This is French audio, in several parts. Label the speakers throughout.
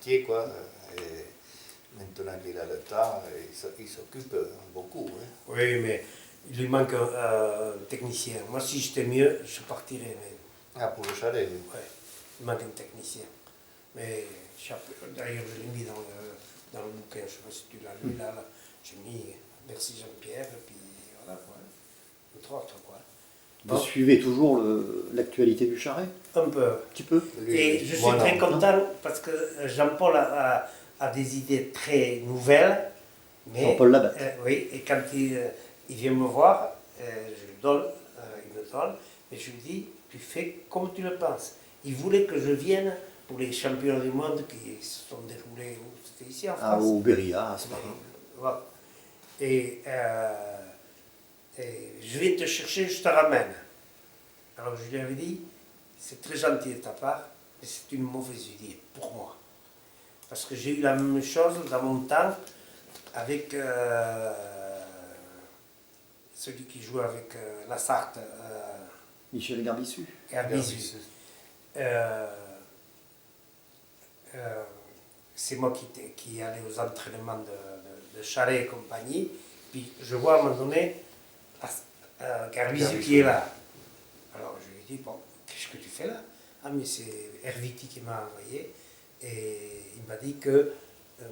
Speaker 1: métier, quoi. Et maintenant qu'il a le temps, il s'occupe beaucoup. Hein.
Speaker 2: Oui, mais il lui manque un technicien. Moi, si j'étais mieux, je partirais. Mais,
Speaker 1: Ah, pour le chalet.
Speaker 2: ouais, il manque un technicien. Mais d'ailleurs, je l'ai mis dans le bouquin, je ne sais pas si tu l'as lu, là j'ai mis Merci Jean-Pierre, et puis voilà, quoi. Entre autres, quoi.
Speaker 3: Vous suivez toujours l'actualité du Charret?
Speaker 2: Un peu.
Speaker 3: Un petit peu?
Speaker 2: Et je suis très content parce que Jean-Paul a des idées très nouvelles.
Speaker 3: Jean-Paul Labatte.
Speaker 2: Oui, et quand il vient me voir, je lui donne, il me donne, et je lui dis, tu fais comme tu le penses. Il voulait que je vienne pour les championnats du monde qui se sont déroulés, c'était ici en France.
Speaker 3: Au Beria, à Spa.
Speaker 2: Voilà. Et je vais te chercher, je te ramène. Alors je lui avais dit, c'est très gentil de ta part, mais c'est une mauvaise idée pour moi. Parce que j'ai eu la même chose dans mon temps avec celui qui joue avec la Sarthe.
Speaker 3: Michel Garbissu.
Speaker 2: C'est moi qui allais aux entraînements de Charret et compagnie. Puis je vois à un moment donné Garbissu qui est là. Alors je lui dis, bon, qu'est-ce que tu fais là? Ah, mais c'est Herviti qui m'a envoyé. Et il m'a dit que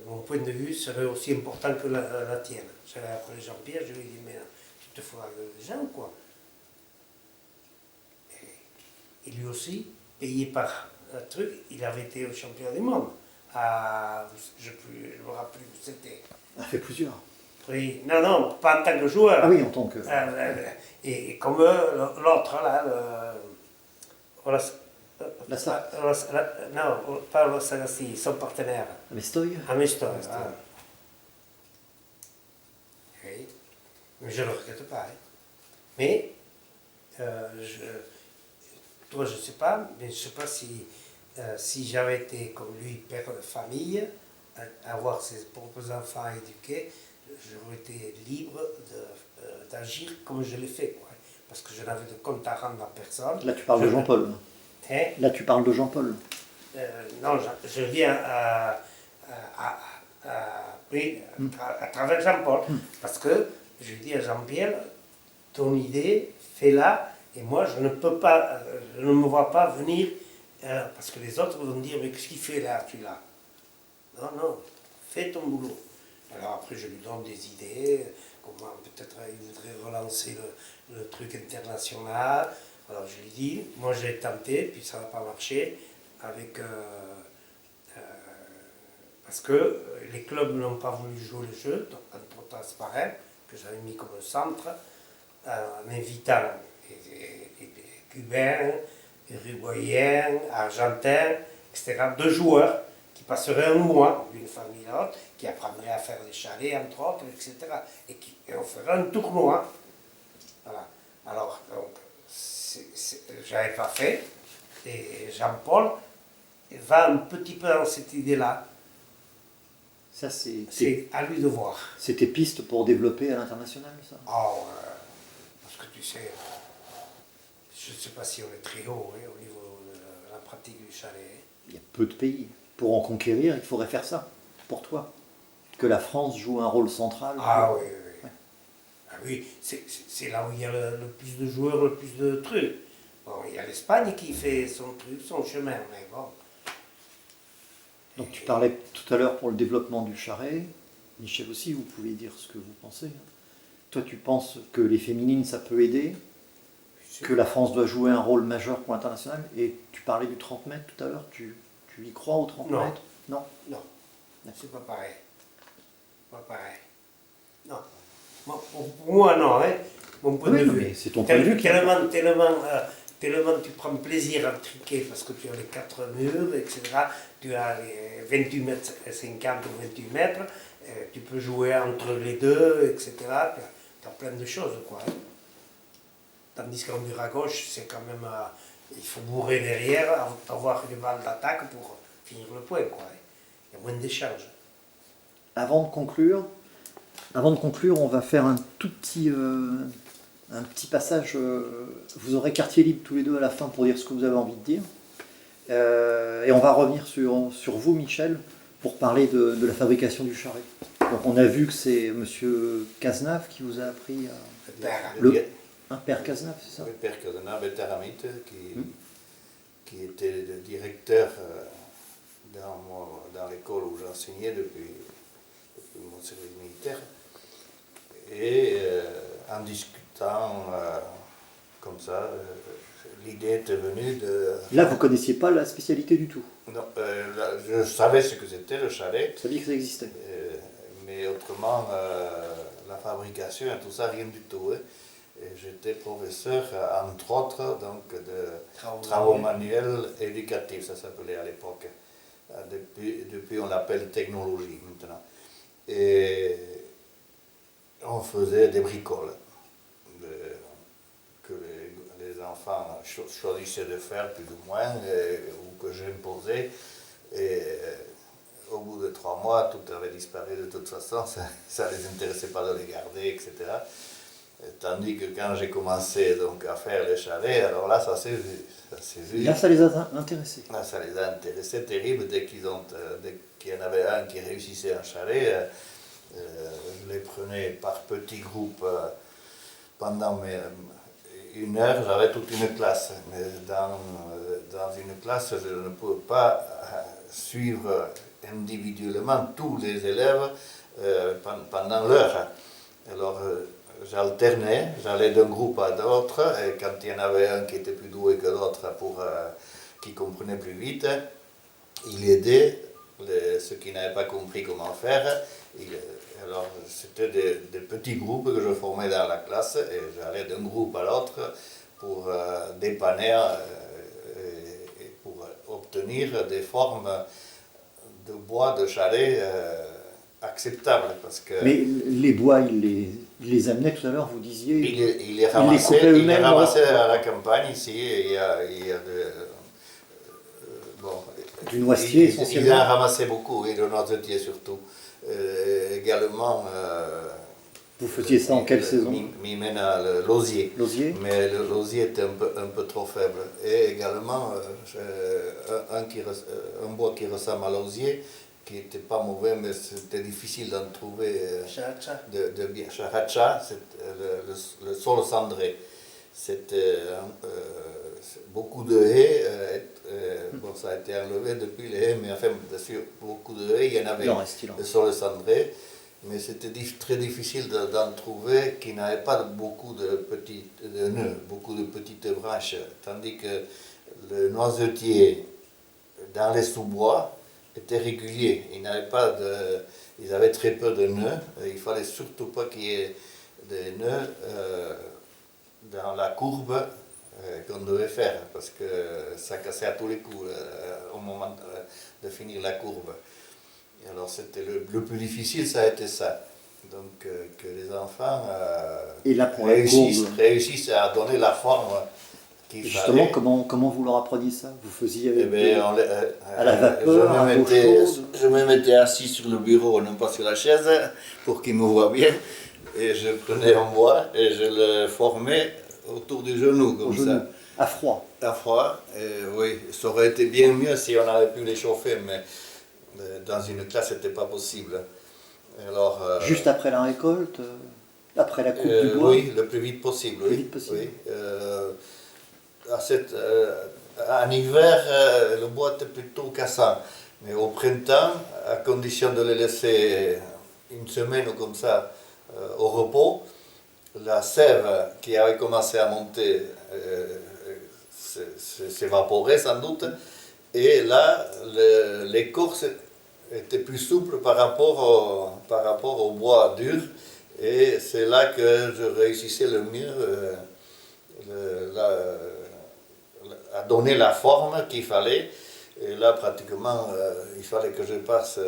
Speaker 2: mon point de vue serait aussi important que la tienne. J'allais appeler Jean-Pierre, je lui ai dit, mais tu te fous des gens ou quoi? Et lui aussi, payé par un truc, il avait été au championnat du monde. Je ne me rappelle plus où c'était.
Speaker 3: Il a fait plusieurs.
Speaker 2: Oui, non, pas en tant que joueur.
Speaker 3: Ah oui, en tant que...
Speaker 2: Et comme l'autre, là,
Speaker 3: La Sarthe.
Speaker 2: non, pas Los Agassi, son partenaire.
Speaker 3: Amestoy.
Speaker 2: Amestoy. Oui. Mais je ne le regrette pas. Hein. Mais, toi, je ne sais pas, mais je ne sais pas si j'avais été comme lui, père de famille, avoir ses propres enfants à éduquer, j'aurais été libre d'agir comme je l'ai fait. Quoi. Parce que je n'avais de compte à rendre à personne.
Speaker 3: Là, tu parles de Jean-Paul.
Speaker 2: Hein?
Speaker 3: Là, tu parles de Jean-Paul.
Speaker 2: Non, je viens à travers Jean-Paul. Parce que je dis à Jean-Pierre, ton idée, fais-la. Et moi, je ne peux pas, je ne me vois pas venir, parce que les autres vont dire, mais qu'est-ce qu'il fait là, celui-là? Non, fais ton boulot. Alors après, je lui donne des idées, comment peut-être il voudrait relancer le truc international. Alors je lui dis, moi j'ai tenté, puis ça n'a pas marché, parce que les clubs n'ont pas voulu jouer le jeu, donc entre autres Asparem, que j'avais mis comme centre, en invitant les Cubains, les Uruguayens, Argentins, etc., 2 joueurs qui passeraient un mois d'une famille à l'autre, qui apprendraient à faire des chalets, entre autres, etc. Et on ferait un tournoi. Voilà. Alors, donc, j'avais pas fait, et Jean-Paul va un petit peu dans cette idée-là.
Speaker 3: Ça,
Speaker 2: c'est à lui de voir.
Speaker 3: C'est tes pistes pour développer à l'international, ça?
Speaker 2: Oh, parce que tu sais, je ne sais pas si on est très haut hein, au niveau de la pratique du chalet.
Speaker 3: Il y a peu de pays. Pour en conquérir, il faudrait faire ça, pour toi. Que la France joue un rôle central.
Speaker 2: Ah oui. Ouais. Ah oui, c'est là où il y a le plus de joueurs, le plus de trucs. Bon, il y a l'Espagne qui fait son truc, son chemin, mais bon.
Speaker 3: Donc tu parlais tout à l'heure pour le développement du Charret. Michel aussi, vous pouvez dire ce que vous pensez. Toi, tu penses que les féminines, ça peut aider, que la France doit jouer un rôle majeur pour l'international. Et tu parlais du 30 mètres tout à l'heure, tu y crois au 30 mètres? Non.
Speaker 2: Non, c'est pas pareil. Pas pareil. Non. Pour moi, non. Hein. Mon point de vue.
Speaker 3: C'est ton point de vue.
Speaker 2: Tellement tu prends plaisir à triquer parce que tu as les 4 murs, etc. Tu as les 28 mètres 50 ou 28 mètres. Tu peux jouer entre les deux, etc. Tu as plein de choses, quoi. Hein. Tandis qu'en mur à gauche, c'est quand même... il faut bourrer derrière, avoir une balle d'attaque pour finir le point, quoi. Hein. Il y a moins d'échanges.
Speaker 3: Avant de conclure, on va faire un petit passage. Vous aurez quartier libre tous les deux à la fin pour dire ce que vous avez envie de dire. Et on va revenir sur vous, Michel, pour parler de la fabrication du charret. Donc on a vu que c'est Monsieur Cazenave qui vous a appris un père Cazenave, c'est ça?
Speaker 1: Le père Cazenave et Taramite, qui était le directeur dans l'école où j'enseignais depuis mon service militaire. Et en discutant comme ça, l'idée était venue de...
Speaker 3: Là, vous ne connaissiez pas la spécialité du tout?
Speaker 1: Non, je savais ce que c'était le chalet.
Speaker 3: Vous saviez que ça existait?
Speaker 1: Mais autrement, la fabrication et tout ça, rien du tout. Hein. Et j'étais professeur, entre autres, donc, de travaux manuels éducatifs, ça s'appelait à l'époque. Depuis, on l'appelle technologie maintenant. Et on faisait des bricoles que les enfants choisissaient de faire plus ou moins, ou que j'imposais. Et au bout de 3 mois, tout avait disparu de toute façon, ça ne les intéressait pas de les garder, etc. Tandis que quand j'ai commencé donc, à faire les chalets, alors là, ça s'est vu.
Speaker 3: Là, ça les a intéressés.
Speaker 1: Là, ça les a intéressés, terrible. Dès qu'il y en avait un qui réussissait un chalet, je les prenais par petits groupes pendant 1 heure, j'avais toute une classe. Mais dans une classe, je ne pouvais pas suivre individuellement tous les élèves pendant l'heure. Alors, j'alternais, j'allais d'un groupe à l'autre, et quand il y en avait un qui était plus doué que l'autre, qui comprenait plus vite, il aidait ceux qui n'avaient pas compris comment faire. Alors, c'était des petits groupes que je formais dans la classe, et j'allais d'un groupe à l'autre pour dépanner et pour obtenir des formes de bois, de chalet acceptables. Parce que
Speaker 3: mais les bois, il les amenait tout à l'heure, vous disiez.
Speaker 1: Il les ramassait à la campagne ici. Il y a
Speaker 3: du noisetier essentiellement.
Speaker 1: Il en ramassait beaucoup, et le noisetier surtout. Également.
Speaker 3: Vous faisiez ça en quelle saison?
Speaker 1: L'osier.
Speaker 3: L'osier?
Speaker 1: Mais l'osier était un peu trop faible. Et également un bois qui ressemble à l'osier, qui n'était pas mauvais, mais c'était difficile d'en trouver de bien. Characha, c'est le sol cendré. C'était beaucoup de haies. Bon, ça a été enlevé depuis les haies, mais enfin, bien sûr, beaucoup de haies, il y en avait le sol cendré. Mais c'était très difficile d'en trouver qui n'avaient pas beaucoup de nœuds, beaucoup de petites branches. Tandis que le noisetier, dans les sous-bois, était régulier. Ils avaient très peu de nœuds. Il ne fallait surtout pas qu'il y ait des nœuds dans la courbe qu'on devait faire, parce que ça cassait à tous les coups au moment de finir la courbe. Et alors c'était le plus difficile, ça a été ça. Donc que les enfants réussissent à donner la forme qu'il fallait.
Speaker 3: Justement, comment vous leur appreniez ça? Vous faisiez à la vapeur,
Speaker 1: je me mettais assis sur le bureau, non pas sur la chaise, pour qu'ils me voient bien. Et je prenais en bois et je le formais autour du genou, comme ça.
Speaker 3: À froid.
Speaker 1: À froid, oui. Ça aurait été bien mieux si on avait pu les chauffer, mais dans une classe, ce n'était pas possible. Alors,
Speaker 3: juste après la récolte, après la coupe du bois?
Speaker 1: Oui, le plus vite possible.
Speaker 3: Le plus vite possible.
Speaker 1: Oui. En hiver, le bois était plutôt cassant. Mais au printemps, à condition de les laisser 1 semaine ou comme ça au repos, la sève qui avait commencé à monter s'évaporait sans doute. Et là, l'écorce était plus souple par rapport au bois dur. Et c'est là que je réussissais le mieux à donner la forme qu'il fallait. Et là, pratiquement, il fallait que je passe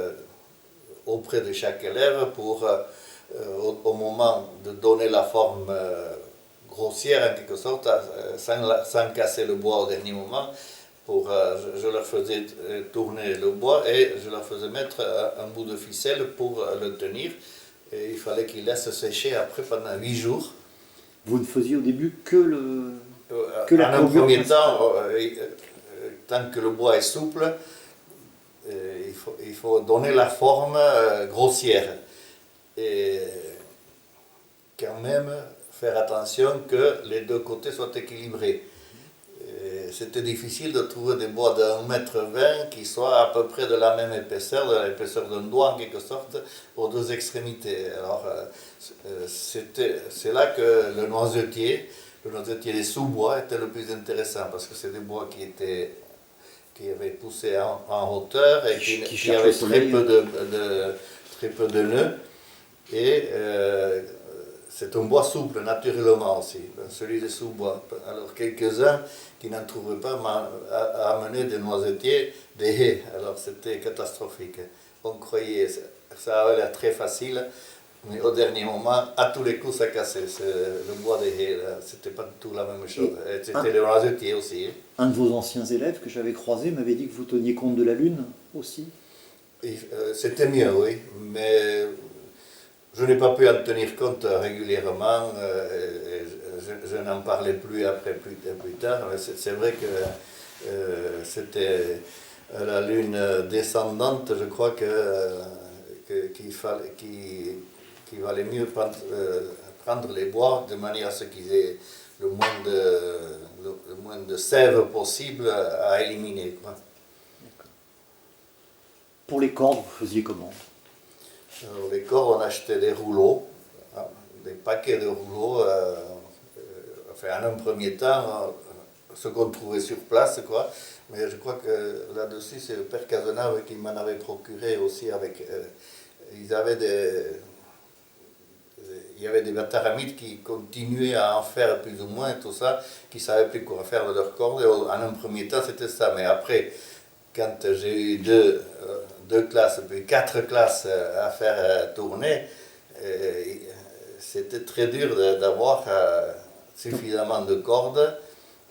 Speaker 1: auprès de chaque élève pour, au moment de donner la forme grossière, en quelque sorte, sans casser le bois au dernier moment, je leur faisais tourner le bois et je leur faisais mettre un bout de ficelle pour le tenir. Et il fallait qu'il laisse sécher après pendant 8 jours.
Speaker 3: Vous ne faisiez au début que la
Speaker 1: en un premier temps, tant que le bois est souple, il faut donner la forme grossière. Et quand même faire attention que les deux côtés soient équilibrés. C'était difficile de trouver des bois d'1,20 m qui soient à peu près de la même épaisseur, de l'épaisseur d'un doigt en quelque sorte, aux deux extrémités. Alors c'est là que le noisetier des sous-bois était le plus intéressant, parce que c'est des bois qui avaient poussé en hauteur et qui avaient très peu de nœuds. Et c'est un bois souple naturellement aussi, celui des sous-bois. Alors quelques-uns qui n'en trouvaient pas amenaient des noisetiers, des haies. Alors c'était catastrophique. On croyait, ça avait l'air très facile, mais au dernier moment, à tous les coups, ça cassait. Le bois des haies, c'était pas du tout la même chose. Et c'était les noisetiers aussi.
Speaker 3: Un de vos anciens élèves que j'avais croisé m'avait dit que vous teniez compte de la lune aussi.
Speaker 1: C'était mieux, oui, mais je n'ai pas pu en tenir compte régulièrement. Je n'en parlais plus après, plus tard. C'est vrai que c'était la lune descendante. Je crois qu'il valait mieux prendre les bois de manière à ce qu'ils aient le moins de sève possible à éliminer, quoi.
Speaker 3: Pour les cordes, vous faisiez comment?
Speaker 1: Alors, les cordes, on achetait des rouleaux, des paquets de rouleaux. Enfin, en un premier temps, ce qu'on trouvait sur place, quoi. Mais je crois que là-dessus, c'est le père Cazenave qui m'en avait procuré aussi avec. Il y avait des bataramites qui continuaient à en faire plus ou moins, tout ça, qui ne savaient plus quoi faire de leurs cordes. Et en un premier temps, c'était ça. Mais après, quand j'ai eu deux classes, puis 4 classes à faire tourner, c'était très dur d'avoir suffisamment de cordes.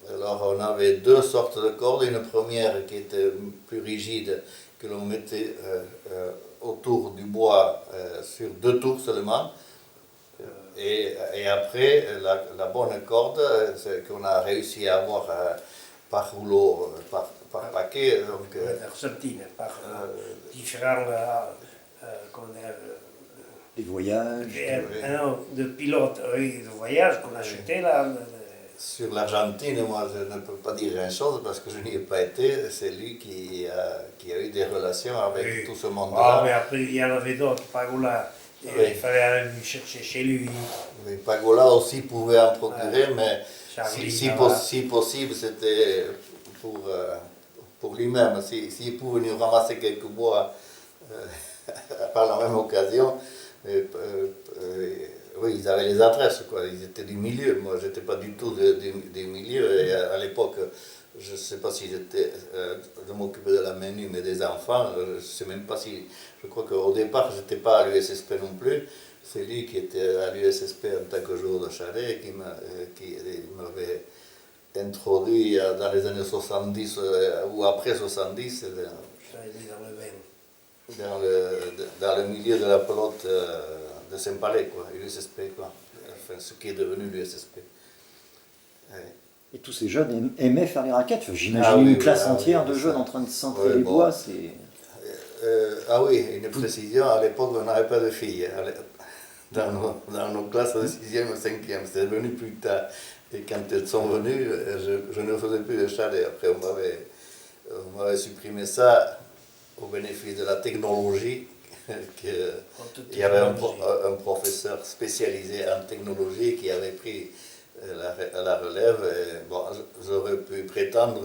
Speaker 1: Alors on avait 2 sortes de cordes, une première qui était plus rigide, que l'on mettait autour du bois sur 2 tours seulement. Et après, la bonne corde qu'on a réussi à avoir par rouleau, par paquet. Donc,
Speaker 2: Argentine, par différents
Speaker 3: des voyages.
Speaker 2: de pilotes de voyage qu'on achetait là.
Speaker 1: Sur l'Argentine, moi je ne peux pas dire grand-chose parce que je n'y ai pas été. C'est lui qui a eu des relations avec tout ce monde-là.
Speaker 2: Ah, mais après il y en avait d'autres, Pagola. Il fallait aller lui chercher chez lui.
Speaker 1: Mais Pagola aussi pouvait en procurer, mais
Speaker 2: Charlie,
Speaker 1: si possible, c'était pour lui-même. S'il pouvait nous ramasser quelques bois par la même occasion, oui, ils avaient les adresses, quoi. Ils étaient du milieu. Moi, je n'étais pas du tout du milieu. Et à l'époque, je ne sais pas si je m'occupais de la menu, mais des enfants, je ne sais même pas si. Je crois qu'au départ, je n'étais pas à l'USSP non plus. C'est lui qui était à l'USSP en tant que joueur de chalet qui m'avait introduit dans les années 70 ou après 70 dans le milieu de la pelote de Saint-Palais, quoi, l'USSP, quoi. Enfin, ce qui est devenu l'USSP. Ouais.
Speaker 3: Et tous ces jeunes aimaient faire les raquettes. Enfin, j'imagine une classe entière de jeunes en train de centrer les bois.
Speaker 1: Ah oui, une précision, à l'époque on n'avait pas de filles dans nos classes de 6e et 5e, c'est venu plus tard. Et quand elles sont venues, je ne faisais plus de chalet. Après on m'avait supprimé ça au bénéfice de la technologie. Il y avait un professeur spécialisé en technologie qui avait pris la relève. Et, bon, j'aurais pu prétendre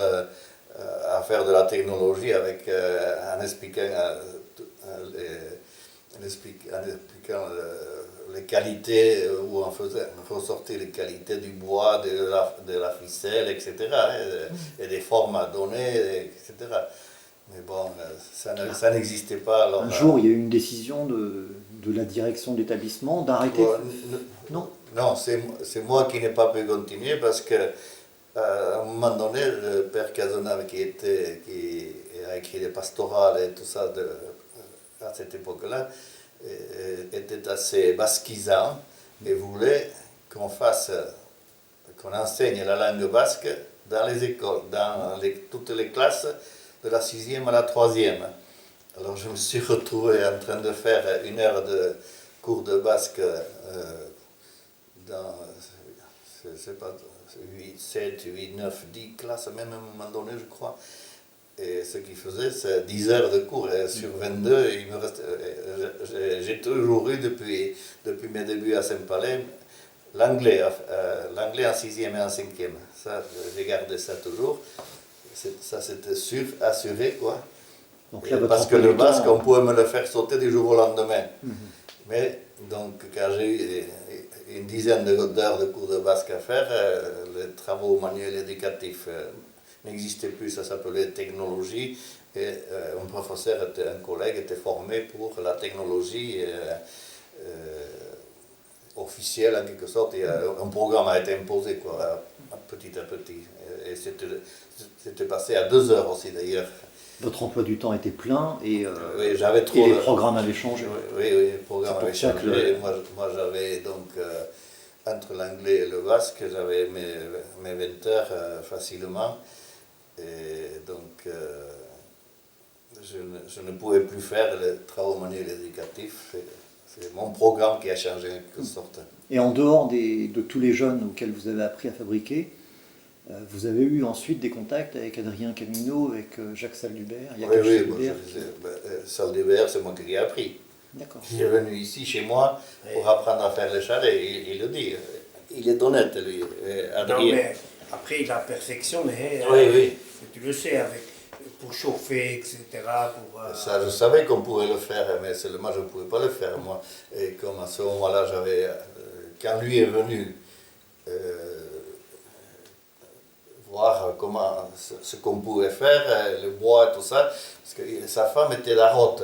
Speaker 1: à faire de la technologie en expliquant les qualités, où on faisait ressortir les qualités du bois, de la ficelle, etc. Et des formes à donner, etc. Mais bon, ça n'existait pas. Alors,
Speaker 3: un jour, il y a eu une décision de la direction d'établissement d'arrêter.
Speaker 1: Non, c'est moi qui n'ai pas pu continuer parce que à un moment donné, le père Cazenave qui a écrit des pastorales et tout ça à cette époque-là, était assez basquisant et voulait qu'on enseigne la langue basque dans les écoles, dans toutes les classes de la 6e à la 3e. Alors je me suis retrouvé en train de faire 1 heure de cours de basque dans, je sais pas, 8, 7, 8, 9, 10 classes, même à un moment donné, je crois. Et ce qu'il faisait, c'est 10 heures de cours. Et sur 22, il me reste, j'ai toujours eu, depuis mes débuts à Saint-Palais, l'anglais en 6e et en 5e. Ça, j'ai gardé ça toujours. Ça, c'était sûr, assuré, quoi.
Speaker 3: Donc là,
Speaker 1: Parce que le basque, on pouvait me le faire sauter du jour au lendemain. Mais donc, quand j'ai eu une dizaine d'heures de cours de basque à faire, les travaux manuels éducatifs n'existaient plus, ça s'appelait technologie. Et un professeur, un collègue, était formé pour la technologie officielle en quelque sorte. Et un programme a été imposé, quoi, petit à petit. Et c'était passé à 2 heures aussi d'ailleurs.
Speaker 3: Votre emploi du temps était plein et,
Speaker 1: oui, j'avais trop
Speaker 3: et les programmes avaient changé.
Speaker 1: Oui, les programmes avaient changé. Et moi j'avais donc, entre l'anglais et le basque, j'avais mes 20 heures facilement. Et donc, je ne pouvais plus faire les travaux manuels éducatifs. C'est mon programme qui a changé en quelque sorte.
Speaker 3: Et en dehors de tous les jeunes auxquels vous avez appris à fabriquer, vous avez eu ensuite des contacts avec Adrien Camino, avec Jacques Saldubert,
Speaker 1: Oui, Saldubert, c'est moi qui l'ai appris.
Speaker 3: D'accord.
Speaker 1: Il est venu ici, chez moi, pour apprendre à faire les chalets, il le dit. Il est honnête, lui, Adrien.
Speaker 2: Non, mais après, il a perfectionné.
Speaker 1: Oui.
Speaker 2: Tu le sais, pour chauffer, etc.
Speaker 1: Ça, je savais qu'on pourrait le faire, mais seulement je ne pouvais pas le faire, moi. Et comme à ce moment-là, quand lui est venu voir comment, ce qu'on pouvait faire, le bois et tout ça, parce que sa femme était la rote.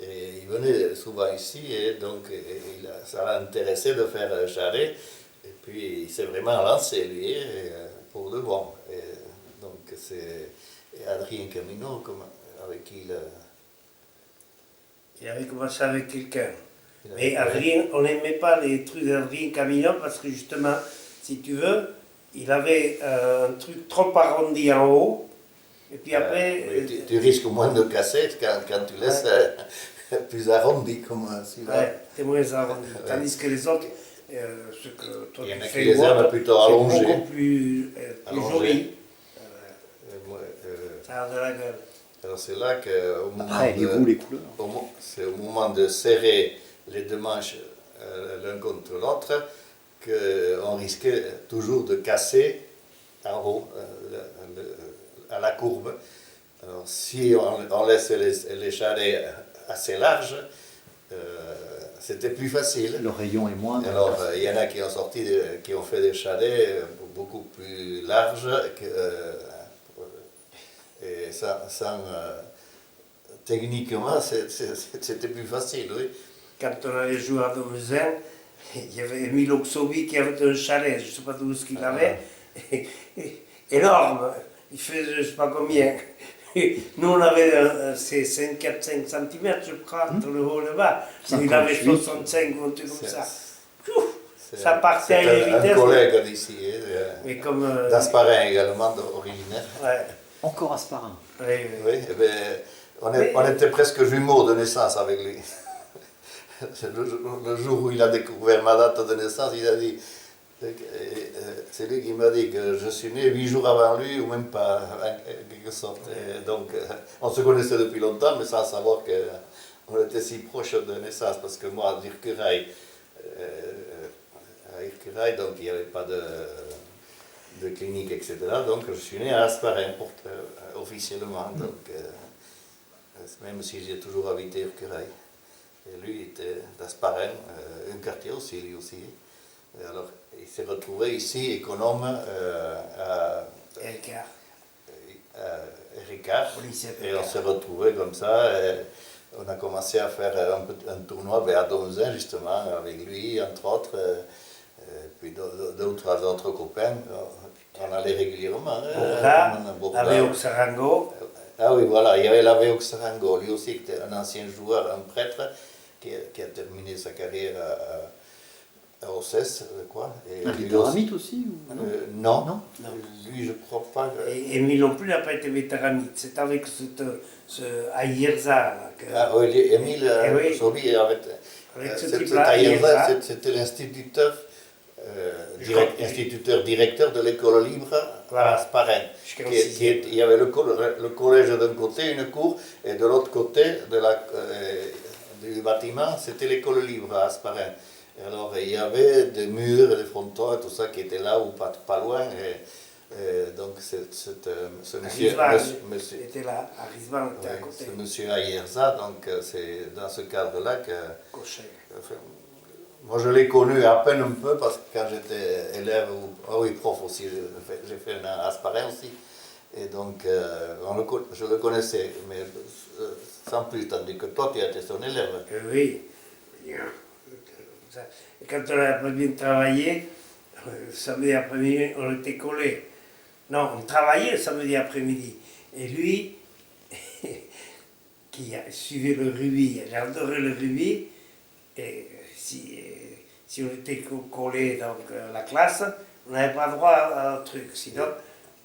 Speaker 1: Et il venait souvent ici, et donc ça l'a intéressé de faire un chalet. Et puis il s'est vraiment lancé, lui, pour de bon. Et donc c'est Adrien Camino avec qui
Speaker 2: il avait commencé avec quelqu'un. Mais Adrien, on n'aimait pas les trucs d'Adrien Camino parce que justement, si tu veux, il avait un truc trop arrondi en haut. Et puis après.
Speaker 1: Tu risques moins de casser quand tu laisses plus arrondi comme celui-là.
Speaker 2: Ouais, c'est moins arrondi. Tandis que les autres, ce que toi tu fais,
Speaker 1: les aiment plutôt allongés.
Speaker 2: C'est beaucoup plus joli. Ça a de la gueule.
Speaker 1: Alors c'est là qu'au moment
Speaker 3: les couleurs.
Speaker 1: C'est au moment de serrer les deux manches l'un contre l'autre qu'on risquait toujours de casser en haut à la courbe. Alors si on laisse les chalets assez larges, c'était plus facile.
Speaker 3: Le rayon est moindre.
Speaker 1: Alors il y en a qui ont fait des chalets beaucoup plus larges et techniquement c'était plus facile, oui.
Speaker 2: Quand on allait jouer à Domezin, il y avait Emile Oxobi qui avait un chalet, je ne sais pas d'où ce qu'il avait, énorme, il faisait je ne sais pas combien. Nous on avait c'est 4-5 cm je crois, entre le haut et le bas, il avait 65 ou un truc comme ça. Ça partait à une vitesse.
Speaker 1: Un collègue d'ici, d'Asparin également, originaire.
Speaker 2: Ouais.
Speaker 3: Encore Asparin.
Speaker 1: Oui, on était presque jumeaux de naissance avec lui. Le jour où il a découvert ma date de naissance, il a dit, c'est lui qui m'a dit que je suis né 8 jours avant lui, ou même pas, en quelque sorte. Et donc, on se connaissait depuis longtemps, mais sans savoir qu'on était si proches de naissance, parce que moi, à Irkeraï, donc il n'y avait pas de clinique, etc. Donc je suis né à Asparin, officiellement, donc, même si j'ai toujours habité Irkeraï. Et lui était d'Asparin, un quartier aussi, lui aussi. Et alors il s'est retrouvé ici, économe, à Ricard. Et on s'est retrouvé comme ça. Et on a commencé à faire un tournoi à Domezin, justement, avec lui, entre autres. Puis deux ou trois autres copains, on allait régulièrement.
Speaker 2: Avec Sarango.
Speaker 1: Ah oui, voilà, il y avait l'Aveo Sarango, lui aussi qui était un ancien joueur, un prêtre, qui a terminé sa carrière au CES, quoi. Et
Speaker 3: Un
Speaker 1: lui
Speaker 3: vétéramite aussi ou...
Speaker 1: non.
Speaker 3: Non.
Speaker 1: Lui, je crois pas.
Speaker 2: Et Émile non plus n'a pas été vétéranite. C'est avec ce Ayerza. Là, que,
Speaker 1: Ah oui, Émile,
Speaker 2: oui.
Speaker 1: Sobi, avec
Speaker 2: ce
Speaker 1: cet
Speaker 2: type-là,
Speaker 1: Ayerza,
Speaker 2: Ayerza.
Speaker 1: c'était l'instituteur, instituteur directeur de l'école libre
Speaker 2: Voilà.
Speaker 1: à Sparin.
Speaker 2: Jusqu'en sixième.
Speaker 1: Il y avait le collège d'un côté, une cour, et de l'autre côté du bâtiment, c'était l'école libre à Sparin. Et alors, il y avait des murs, des frontons, et tout ça qui était là ou pas loin. Et donc, ce monsieur
Speaker 2: était là, à Risvan était à côté.
Speaker 1: ce monsieur Ayerza, donc c'est dans ce cadre-là que... Enfin, moi, je l'ai connu à peine un peu parce que quand j'étais élève, prof aussi, j'ai fait un an à Sparin aussi. Et donc, je le connaissais, mais sans plus, tandis que toi, tu étais son élève.
Speaker 2: Oui. Et quand on a bien travaillé, le samedi après-midi, on était collés. Non, on travaillait le samedi après-midi. Et lui, qui suivait le rugby, j'adorais le rugby, et si on était collés dans la classe, on n'avait pas droit à un truc. Sinon,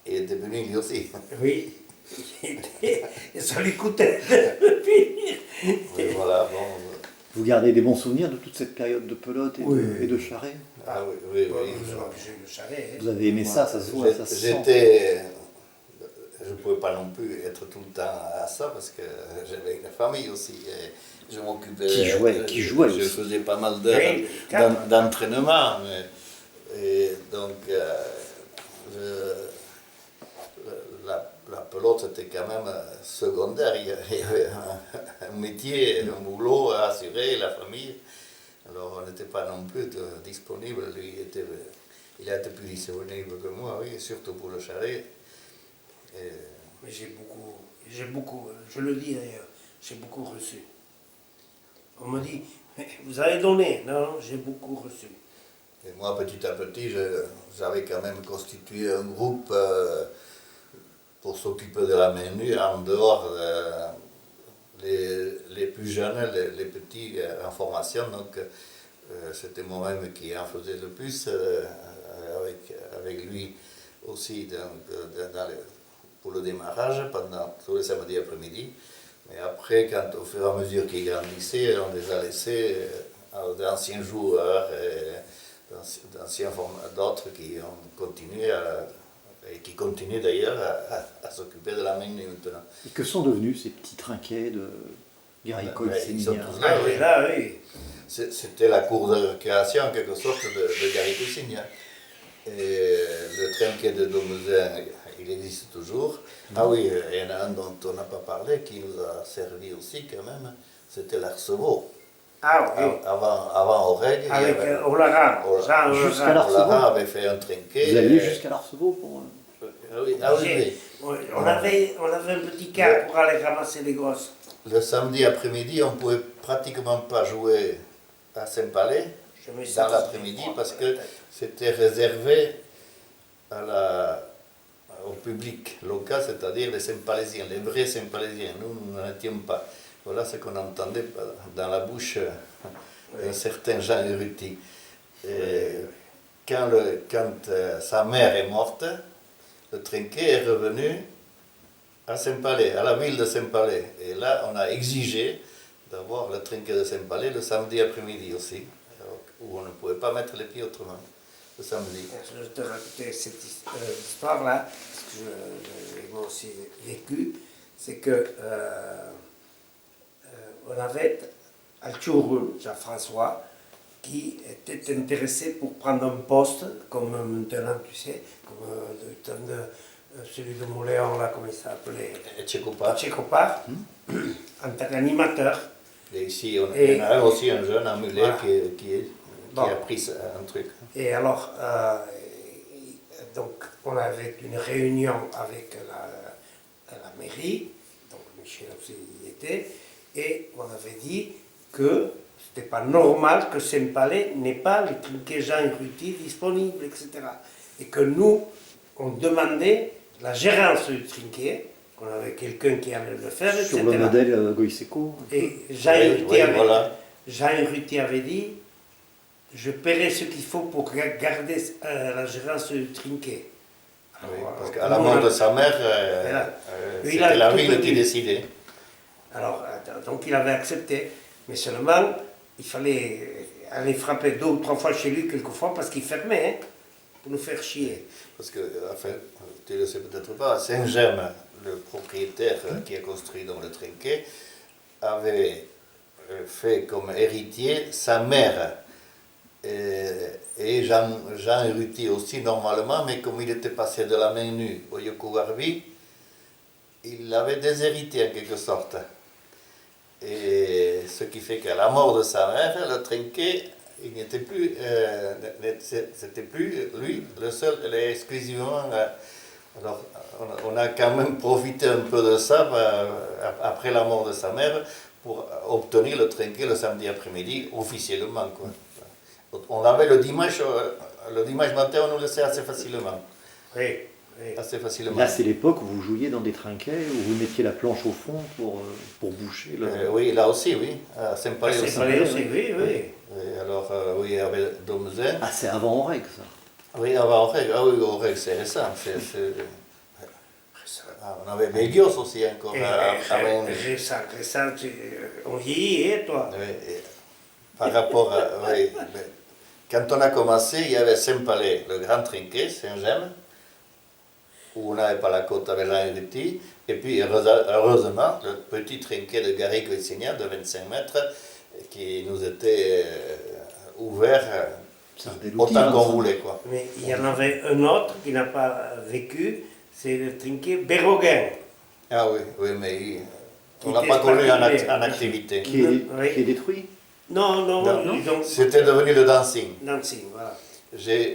Speaker 1: Il était venu lui aussi.
Speaker 2: oui, et ça lui coûtait.
Speaker 1: Oui, voilà, bon.
Speaker 3: Vous gardez des bons souvenirs de toute cette période de pelote et de charret?
Speaker 1: Ah oui.
Speaker 2: J'ai eu le chalet.
Speaker 3: Vous avez aimé ça se voit, ça se sent.
Speaker 1: Je ne pouvais pas non plus être tout le temps à ça parce que j'avais une famille aussi. Et je m'occupais.
Speaker 3: Qui jouait
Speaker 1: Je
Speaker 3: aussi.
Speaker 1: faisais pas mal d'heures d'entraînement. Et donc, la pelote c'était quand même secondaire. Il y avait un métier, un boulot à assurer, la famille. Alors on n'était pas non plus disponible. Lui, il a été plus disponible que moi, oui, surtout pour le chalet.
Speaker 2: Mais j'ai beaucoup, je le dis d'ailleurs, j'ai beaucoup reçu. On me dit, mais vous avez donné? Non, j'ai beaucoup reçu.
Speaker 1: Et moi, petit à petit, j'avais quand même constitué un groupe pour s'occuper de la main nue en dehors les plus jeunes, les petits en formation. Donc, c'était moi-même qui en faisais le plus, avec lui aussi pour le démarrage pendant tous les samedis après-midi. Mais après, au fur et à mesure qu'ils grandissaient, on les a laissés d'anciens joueurs, d'autres qui ont continué et qui continuent d'ailleurs à s'occuper de la main nue maintenant.
Speaker 3: Et que sont devenus ces petits trinquets de Garicole
Speaker 1: Ils sont
Speaker 3: Sénignard?
Speaker 1: tous là, oui.
Speaker 2: Là, oui.
Speaker 1: C'était la cour de récréation en quelque sorte de Garicole Sénignard. Et le trinquet de Domezin, il existe toujours. Ah oui, il y en a un dont on n'a pas parlé, qui nous a servi aussi quand même, c'était l'Arceveau.
Speaker 2: Ah oui.
Speaker 1: Avant Oreg.
Speaker 2: Avec Olara.
Speaker 3: Jusqu'à l'Arceveau.
Speaker 1: Olara avait fait un trinquet.
Speaker 3: Vous alliez jusqu'à l'Arceveau pour...
Speaker 1: Oui.
Speaker 2: On avait un petit car pour aller ramasser les gosses.
Speaker 1: Le samedi après-midi, on ne pouvait pratiquement pas jouer à Saint-Palais dans l'après-midi parce que c'était réservé au public local, c'est-à-dire les Saint-Palaisiens, les vrais Saint-Palaisiens. Nous n'en étions pas. Voilà ce qu'on entendait dans la bouche d'un certain Jean Hérutier. Quand sa mère est morte, le trinquet est revenu à Saint-Palais, à la ville de Saint-Palais. Et là, on a exigé d'avoir le trinquet de Saint-Palais le samedi après-midi aussi, où on ne pouvait pas mettre les pieds autrement, le samedi.
Speaker 2: Je te racontais cette histoire-là, parce que j'ai moi aussi vécu, c'est que on avait Alchourou, Jean-François, qui était intéressé pour prendre un poste, comme maintenant, tu sais, comme le temps de celui de Moléon, là, comment il s'appelait? Tchécopar, en tant qu'animateur.
Speaker 1: Et ici, on a aussi un jeune à Mulet qui a pris un truc.
Speaker 2: Et alors, donc, on avait une réunion avec la mairie, donc Michel aussi y était, et on avait dit que ce n'était pas normal que Saint-Palais n'ait pas les trinquets Jean Hérutier disponibles, etc. Et que nous, on demandait la gérance du trinquet, qu'on avait quelqu'un qui allait le faire, etc.
Speaker 3: Sur le modèle Goïseco.
Speaker 2: Et Jean Hérutier avait dit, je paierai ce qu'il faut pour garder la gérance du trinquet.
Speaker 1: Oui, parce qu'à la mort de sa mère, c'était la ville qui décidait.
Speaker 2: Alors, donc il avait accepté, mais seulement il fallait aller frapper 2 ou 3 fois chez lui quelquefois parce qu'il fermait, hein, pour nous faire chier.
Speaker 1: Parce que, enfin, tu ne le sais peut-être pas, Saint-Gemme, le propriétaire qui a construit dans le trinquet, avait fait comme héritier sa mère. Et Jean Héritier aussi normalement, mais comme il était passé de la main nue au Yokouarbi, il l'avait déshérité en quelque sorte. Et ce qui fait qu'à la mort de sa mère, le trinquet, il n'était plus, c'était plus lui le seul, exclusivement. Alors, on a quand même profité un peu de ça après la mort de sa mère pour obtenir le trinquet le samedi après-midi officiellement, quoi. On l'avait le dimanche matin, on nous laissait assez facilement.
Speaker 2: Oui, oui.
Speaker 1: Assez facilement.
Speaker 3: Là, c'est l'époque où vous jouiez dans des trinquets, où vous mettiez la planche au fond pour boucher.
Speaker 1: Oui, là aussi, oui. À Saint-Palais aussi.
Speaker 2: Saint-Palais aussi, oui, oui.
Speaker 1: Et alors, oui, il y avait Domzen.
Speaker 3: Ah, c'est avant Aurec, ça.
Speaker 1: Oui, avant Aurec. Ah oui, Aurec, c'est récent. On avait Bégios aussi encore.
Speaker 2: Récent, on vieillit, hein, toi.
Speaker 1: Oui, par rapport à... Oui, quand on a commencé, il y avait Saint-Palais, le grand trinquet, Saint-Gemme, où on n'avait pas la côte avec l'Henri, et puis heureusement, le petit trinquet de Garrigue-Vessignan de 25 mètres, qui nous était ouvert autant qu'on voulait, quoi.
Speaker 2: Mais il y en avait un autre qui n'a pas vécu, c'est le trinquet Béroguin.
Speaker 1: Ah oui, oui, mais on ne l'a pas connu en activité.
Speaker 3: Qui est détruit.
Speaker 2: Non.
Speaker 1: C'était devenu le dancing.
Speaker 2: Dancing, voilà.
Speaker 1: Je ne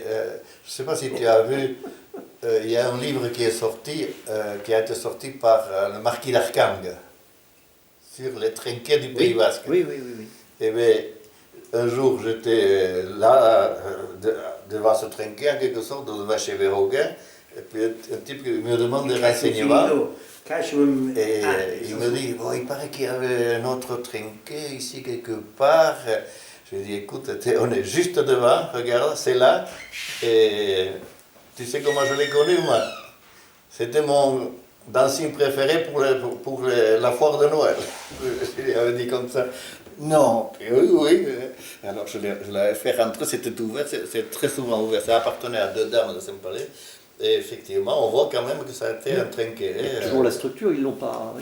Speaker 1: sais pas si tu as vu, il y a un livre qui est sorti, qui a été sorti par le marquis d'Arcang, sur les trinquets du Pays Basque.
Speaker 3: Oui.
Speaker 1: Et bien, un jour, j'étais là, devant ce trinquet, en quelque sorte, devant chez Béroguin, et puis un type me demande des renseignements. Et il me dit, bon, il paraît qu'il y avait un autre trinquet ici quelque part. Je lui dis, écoute, on est juste devant, regarde, c'est là. Et tu sais comment je l'ai connu, moi? C'était mon dancing préféré pour la foire de Noël. Je lui avais dit comme ça. Non, oui. Alors je l'avais fait rentrer, c'était ouvert, c'est très souvent ouvert. Ça appartenait à 2 dames de Saint-Palais. Et effectivement, on voit quand même que ça a été un trinquet.
Speaker 3: Toujours la structure, ils l'ont pas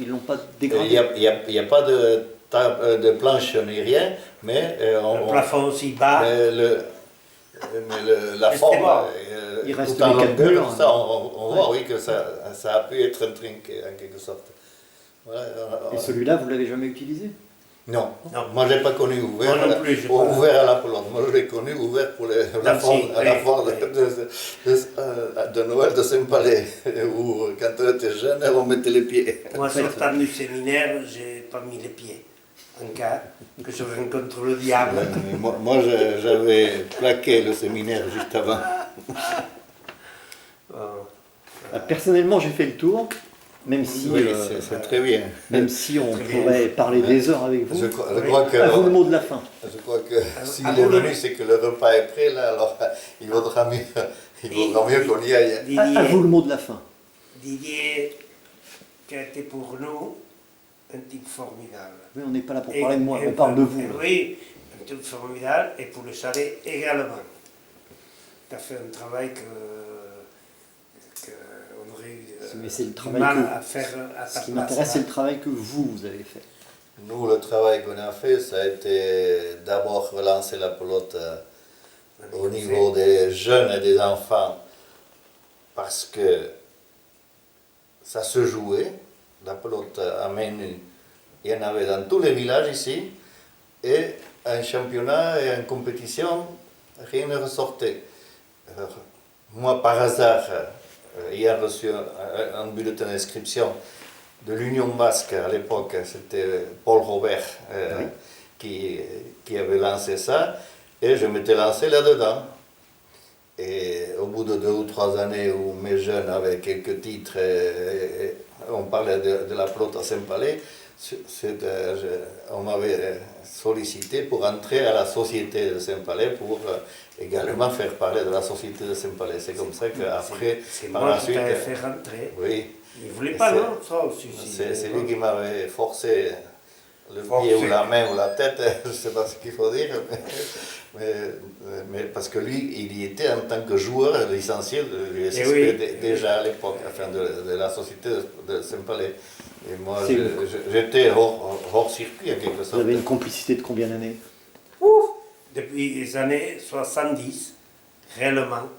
Speaker 3: dégradé.
Speaker 1: Il n'y a pas de planche ni rien, mais
Speaker 2: le plafond aussi bas.
Speaker 1: La forme,
Speaker 3: il reste
Speaker 1: tout en
Speaker 3: les 4
Speaker 1: longueur,
Speaker 3: murs.
Speaker 1: ça, on voit oui, que ça a pu être un trinquet en quelque sorte. Voilà,
Speaker 3: Et celui-là, vous ne l'avez jamais utilisé?
Speaker 1: Non, moi je ne l'ai pas connu ouvert,
Speaker 2: moi non plus,
Speaker 1: ouvert à la pelote. Moi je l'ai connu ouvert pour la foire de Noël de Saint-Palais, où quand on était jeune, on mettait les pieds.
Speaker 2: Moi, sortant du séminaire, je n'ai pas mis les pieds. En cas que je rencontre le diable.
Speaker 1: Moi j'avais plaqué le séminaire juste avant.
Speaker 3: Personnellement, j'ai fait le tour. Même si,
Speaker 1: oui, c'est très bien.
Speaker 3: Même si on pourrait parler des heures avec vous.
Speaker 1: Je crois que,
Speaker 3: à vous le mot de la fin.
Speaker 1: Je crois que s'il est venu, c'est que le repas est prêt, là, alors il vaudra mieux qu'on y aille.
Speaker 2: Didier,
Speaker 3: à vous le mot de la fin.
Speaker 2: Didier, qui a été pour nous un type formidable.
Speaker 3: Oui, on n'est pas là pour parler de moi, on parle de vous.
Speaker 2: Oui, un type formidable, et pour le chalet également. Tu as fait un travail on aurait eu
Speaker 3: mais c'est le travail
Speaker 2: mal à faire à ta
Speaker 3: Ce qui
Speaker 2: place,
Speaker 3: m'intéresse, c'est le travail que vous avez fait.
Speaker 1: Nous, le travail qu'on a fait, ça a été d'abord relancer la pelote au niveau des jeunes et des enfants, parce que ça se jouait, la pelote à main nue. Il y en avait dans tous les villages ici, et un championnat et une compétition, rien ne ressortait. Alors, moi, par hasard, ayant reçu un bulletin d'inscription de l'Union Basque à l'époque, c'était Paul Robert qui avait lancé ça, et je m'étais lancé là-dedans. Et au bout de 2 ou 3 années où mes jeunes avaient quelques titres, et on parlait de la pelote à Saint-Palais, On m'avait sollicité pour entrer à la société de Saint-Palais pour également faire parler de la société de Saint-Palais. C'est comme ça qu'après,
Speaker 2: C'est
Speaker 1: par
Speaker 2: moi
Speaker 1: la
Speaker 2: qui
Speaker 1: suite,
Speaker 2: t'avais fait rentrer.
Speaker 1: oui,
Speaker 2: Il ne voulait pas, non, ça aussi.
Speaker 1: c'est lui qui m'avait forcé le
Speaker 2: Forcé.
Speaker 1: pied ou la main ou la tête, je ne sais pas ce qu'il faut dire, mais parce que lui, il y était en tant que joueur licencié de l'USSP
Speaker 2: oui.
Speaker 1: déjà à l'époque, enfin de la société de Saint-Palais. Et moi,
Speaker 3: C'est
Speaker 1: j'étais hors circuit en quelque
Speaker 3: Vous
Speaker 1: sorte.
Speaker 3: avez une complicité de combien d'années?
Speaker 2: Ouf, depuis les années 70, réellement,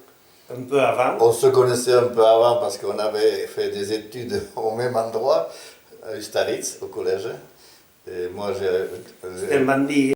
Speaker 2: un peu avant.
Speaker 1: On se connaissait un peu avant parce qu'on avait fait des études au même endroit, à Ustaritz, au collège. Et moi,
Speaker 2: C'était un bandit.